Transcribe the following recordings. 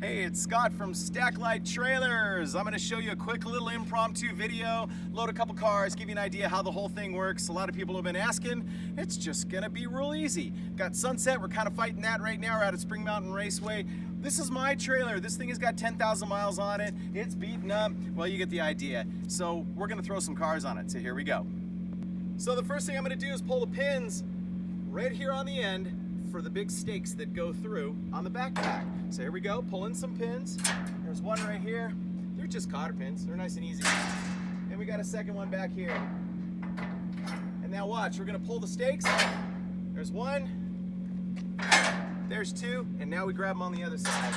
Hey, it's Scott from Stacklite Trailers. I'm going to show you a quick little impromptu video, load a couple cars, give you an idea how the whole thing works. A lot of people have been asking. It's just going to be real easy. Got Sunset, we're kind of fighting that right now. We're out at Spring Mountain Raceway. This is my trailer. This thing has got 10,000 miles on it. It's beaten up. Well, you get the idea. So we're going to throw some cars on it. So here we go. So the first thing I'm going to do is pull the pins right here on the end for the big stakes that go through on the backpack. So here we go, pull in some pins. There's one right here. They're just cotter pins, they're nice and easy. And we got a second one back here. And now watch, we're gonna pull the stakes. There's one, there's two, and now we grab them on the other side.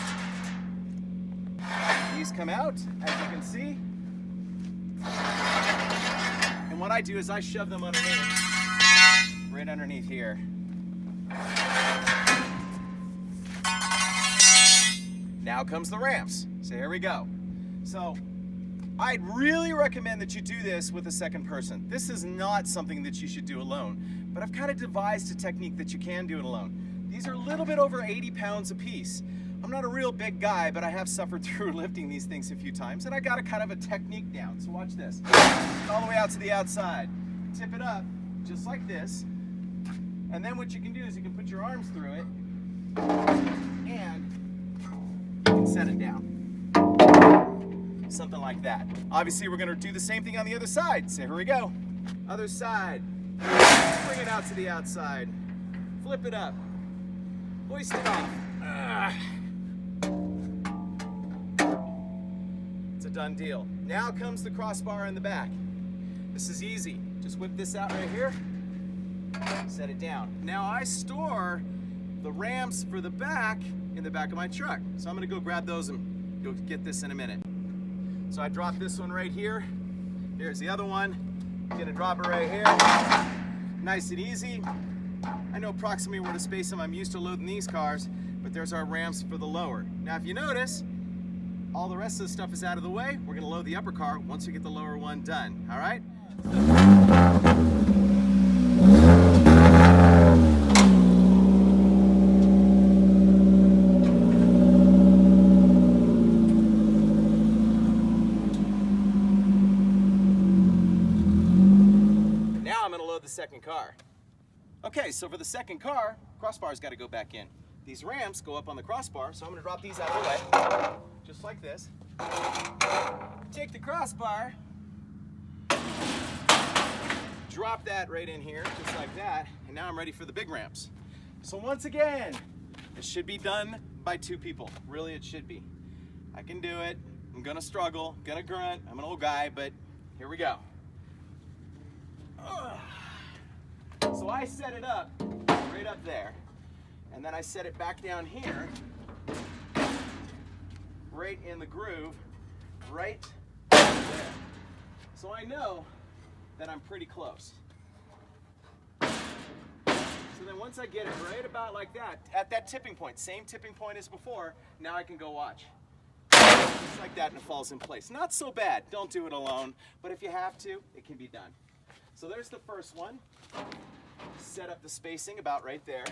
These come out, as you can see. And what I do is I shove them underneath, right underneath here. Now comes the ramps. So here we go. So I'd really recommend that you do this with a second person. This is not something that you should do alone, but I've kind of devised a technique that you can do it alone. These are a little bit over 80 pounds a piece. I'm not a real big guy, but I have suffered through lifting these things a few times, and I got a kind of a technique down. So watch this. All the way out to the outside. Tip it up, just like this. And then what you can do is you can put your arms through it, and you can set it down. Something like that. Obviously, we're gonna do the same thing on the other side. So here we go. Other side. Bring it out to the outside. Flip it up. Hoist it off. It's a done deal. Now comes the crossbar in the back. This is easy. Just whip this out right here. Set it down. Now I store the ramps for the back in the back of my truck. So I'm gonna go grab those and you'll get this in a minute. So I drop this one right here. Here's the other one. I'm gonna drop it right here. Nice and easy. I know approximately where to space them. I'm used to loading these cars, but there's our ramps for the lower. Now if you notice, all the rest of the stuff is out of the way. We're gonna load the upper car once we get the lower one done, all right? The second car. Okay, so for the second car, crossbar's got to go back in. These ramps go up on the crossbar, so I'm going to drop these out of the way, just like this. Take the crossbar, drop that right in here, just like that, and now I'm ready for the big ramps. So once again, it should be done by two people. Really, it should be. I can do it. I'm going to struggle, going to grunt. I'm an old guy, but here we go. So I set it up right up there, and then I set it back down here, right in the groove, right there. So I know that I'm pretty close. So then once I get it right about like that, at that tipping point, same tipping point as before, now I can go watch. Just like that, and it falls in place. Not so bad, don't do it alone, but if you have to, it can be done. So there's the first one. Set up the spacing about right there.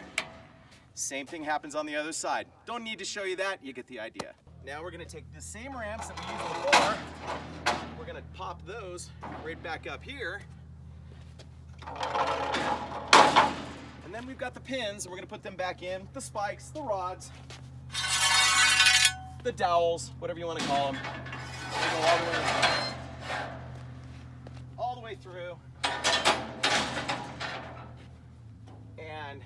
Same thing happens on the other side. Don't need to show you that, you get the idea. Now we're gonna take the same ramps that we used before. We're gonna pop those right back up here. And then we've got the pins, and we're gonna put them back in, the spikes, the rods, the dowels, whatever you wanna call them. They go all the way through. And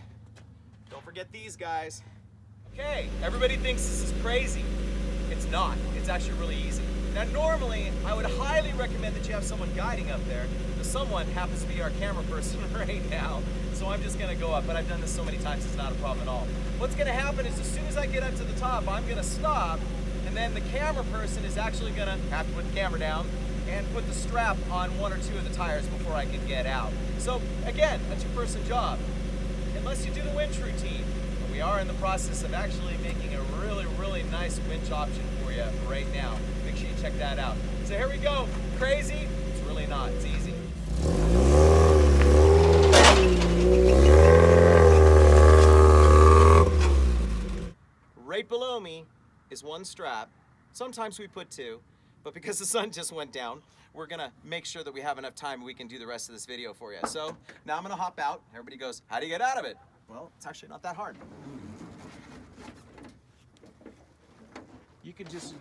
don't forget these guys. Okay, everybody thinks this is crazy. It's not. It's actually really easy. Now normally, I would highly recommend that you have someone guiding up there. The someone happens to be our camera person right now. So I'm just gonna go up, but I've done this so many times, it's not a problem at all. What's gonna happen is as soon as I get up to the top, I'm gonna stop, and then the camera person is actually gonna have to put the camera down and put the strap on one or two of the tires before I can get out. So again, a two-person job. Unless you do the winch routine. But we are in the process of actually making a really, really nice winch option for you right now. Make sure you check that out. So here we go. Crazy? It's really not. It's easy. Right below me is one strap. Sometimes we put two, but because the sun just went down, we're gonna make sure that we have enough time we can do the rest of this video for you. So now I'm gonna hop out. Everybody goes, how do you get out of it? Well, it's actually not that hard. You could just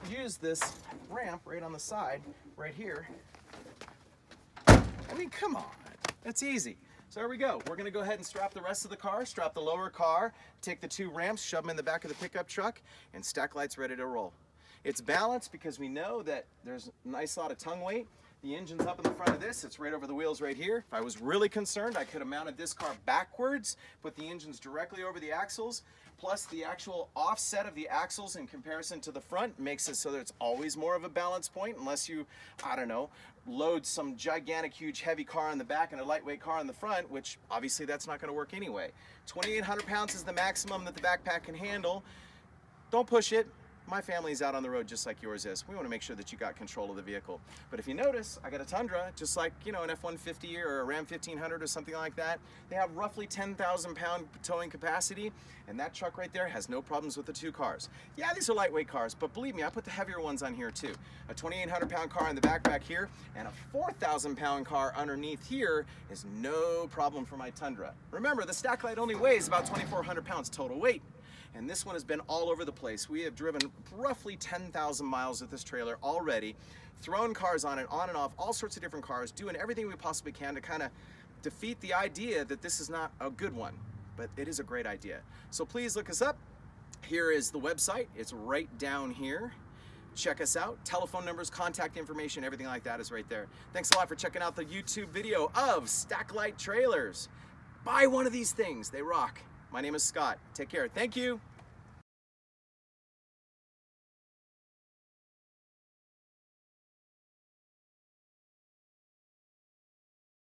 use this ramp right on the side, right here. I mean, come on, that's easy. So there we go. We're gonna go ahead and strap the rest of the car, strap the lower car, take the two ramps, shove them in the back of the pickup truck, and Stacklite's ready to roll. It's balanced because we know that there's a nice lot of tongue weight. The engine's up in the front of this. It's right over the wheels right here. If I was really concerned, I could have mounted this car backwards, put the engines directly over the axles, plus the actual offset of the axles in comparison to the front makes it so that it's always more of a balance point unless you, I don't know, load some gigantic, huge, heavy car in the back and a lightweight car in the front, which obviously that's not going to work anyway. 2,800 pounds is the maximum that the backpack can handle. Don't push it. My family's out on the road just like yours is. We want to make sure that you got control of the vehicle. But if you notice, I got a Tundra, just like, you know, an F-150 or a Ram 1500 or something like that. They have roughly 10,000 pound towing capacity, and that truck right there has no problems with the two cars. Yeah, these are lightweight cars, but believe me, I put the heavier ones on here too. A 2,800 pound car in the backpack here, and a 4,000 pound car underneath here is no problem for my Tundra. Remember, the Stacklite only weighs about 2,400 pounds total weight. And this one has been all over the place. We have driven roughly 10,000 miles with this trailer already, thrown cars on it, on and off, all sorts of different cars, doing everything we possibly can to kind of defeat the idea that this is not a good one, but it is a great idea. So please look us up. Here is the website. It's right down here. Check us out. Telephone numbers, contact information, everything like that is right there. Thanks a lot for checking out the YouTube video of Stacklite trailers. Buy one of these things. They rock. My name is Scott. Take care. Thank you.